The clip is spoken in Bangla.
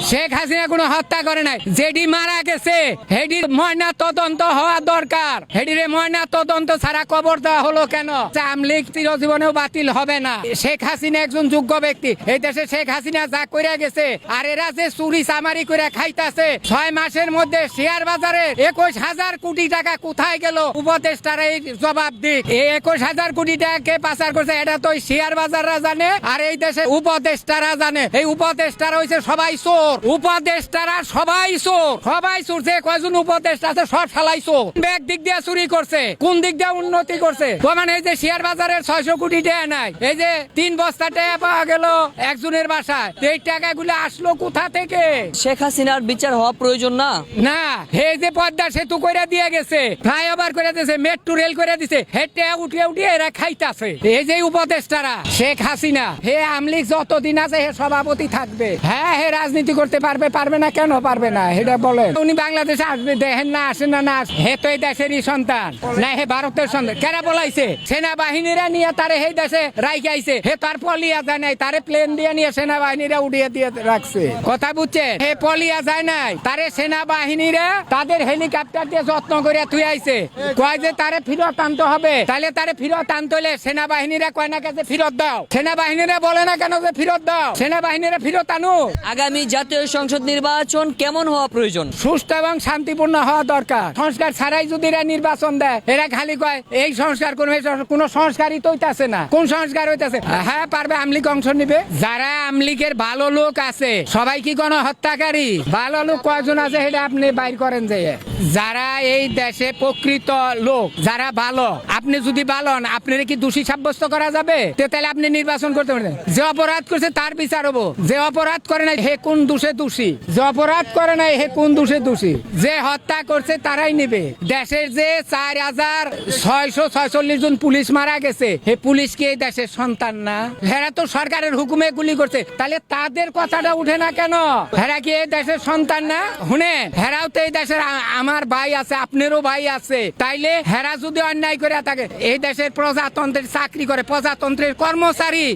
শেখ হাসিনা কোনো হত্যা করে নাই। যেডি মারা গেছে হেডির ময়না তদন্ত হওয়া দরকার। হেডিরে ময়না তদন্ত ছাড়া কবর দেওয়া হলো কেন? আমলিগ চিরজীবনেও বাতিল হবে না। শেখ হাসিনা একজন যোগ্য ব্যক্তি। এই দেশে শেখ হাসিনা যা করে গেছে, আর এরা যে চুরি চামারি করে খাইতাছে, 6 মাসের মধ্যে শেয়ার বাজারে 21,000 কোটি টাকা কোথায় গেল? উপদেষ্টারা এই জবাব দিক। এই 21,000 কোটি টাকা কে পাচার করছে এটা তো শেয়ার বাজাররা জানে, আর এই দেশে উপদেষ্টারা জানে। এই উপদেষ্টারা হইছে সবাই চোর। উপদেষ্টারা সবাই চোর, সবাই চোর। যে কয়জন উপদেষ্টা আছে সব শালাই চোর। ব্যাগ দিক দিয়ে চুরি করছে, কোন দিক দিয়ে উন্নতি করছে? মানে এই যে শেয়ার বাজারের 600 কোটি টাকা নাই, এই যে 3 বস্তা টাকা পাওয়া গেল একজনের বাসায়, এই টাকাগুলো আসলো কোথা থেকে? শেখ হাসিনার বিচার হওয়া প্রয়োজন না? না, এই যে পদ্মা সেতু করে দিয়ে গেছে, ফ্লাইওভার করে দিয়েছে, মেট্রো রেল করে দিছে, হেঁটে উঠিয়ে উঠিয়ে এরা খাইতাছে। এই যে উপদেষ্টারা শেখ হাসিনা, হে আমলিগ যতদিন আছে হে সভাপতি থাকবে। হ্যাঁ, হে রাজনীতি করতে পারবে, পারবে না কেন পারবে না? এটা বলেন। উনি বাংলাদেশে আসবে, দেখেন না আসে না, না হে তো এই দেশেরই সন্তান না, হে ভারতের সন্তান। কেনা বলাইছে সেনাবাহিনীরা নিয়ে তারে এই দেশে রাইকে আইছে, হে তার পলিয়া যায় নাই, তারে প্লেন দিয়ে নিয়ে সেনাবাহিনীরা উড়িয়ে দিয়ে রাখছে। কথা বুঝছে? হে পলিয়া যায় নাই, তারে সেনাবাহিনীরা তাদের হেলিকপ্টার দিয়ে যত্ন করে থুই আইছে। কয় যে তারে ফিরত আনতে হবে, তাহলে তারে ফিরত আনতে হলে সেনাবাহিনীরা কয় না কাছে ফিরত দাও। সেনাবাহিনীরা বলে না কেন যে ফিরত দাও? সেনাবাহিনীরা ফিরত আনো। আগামী জাতীয় সংসদ নির্বাচন কেমন হওয়া প্রয়োজন? সুষ্ঠু এবং শান্তিপূর্ণ হওয়া দরকার। সংস্কার ছাড়াই যদি এরা নির্বাচন দেয়, এরা খালি কয় এই সংস্কার করবে, কোন সংস্কারই তো হইতাছে না। কোন সংস্কার হইতাছে? হ্যাঁ পারবে, আমলিগ অংশ নিবে। যারা আমলিগের ভালো লোক আছে সবাই কি কোনো হত্যাকারী? ভালো লোক কয়জন আছে সেটা আপনি বাইর করেন। যে যারা এই দেশে প্রকৃত লোক, যারা ভালো, আপনি যদি ভালো হন, আপনার কি দোষী সাব্যস্ত করা যাবে? তাহলে আপনি নির্বাচন করতে পারেন। যে অপরাধ করছে তার বিচার হবো, যে অপরাধ করে নাই হে কোন দোষে দোষী, যে অপরাধ করে নাই হে কোন দোষে দোষী, যে হত্যা করছে তারাই নেবে। দেশের যে 4,646 জন পুলিশ মারা গেছে, হে পুলিশ কি এই দেশের সন্তান না? হেরা তো সরকারের হুকুমে গুলি করছে, তাহলে তাদের কথাটা উঠে না কেন? হেরা কি এই দেশের সন্তান না? শুনেন, হেরাও তো এই দেশের আমার ভাই আছে, আপনারও ভাই আছে। তাইলে হেরা যদি অন্যায় করে থাকে, এই দেশের প্রজাতন্ত্রের চাকরি করে, প্রজাতন্ত্রের কর্মচারী,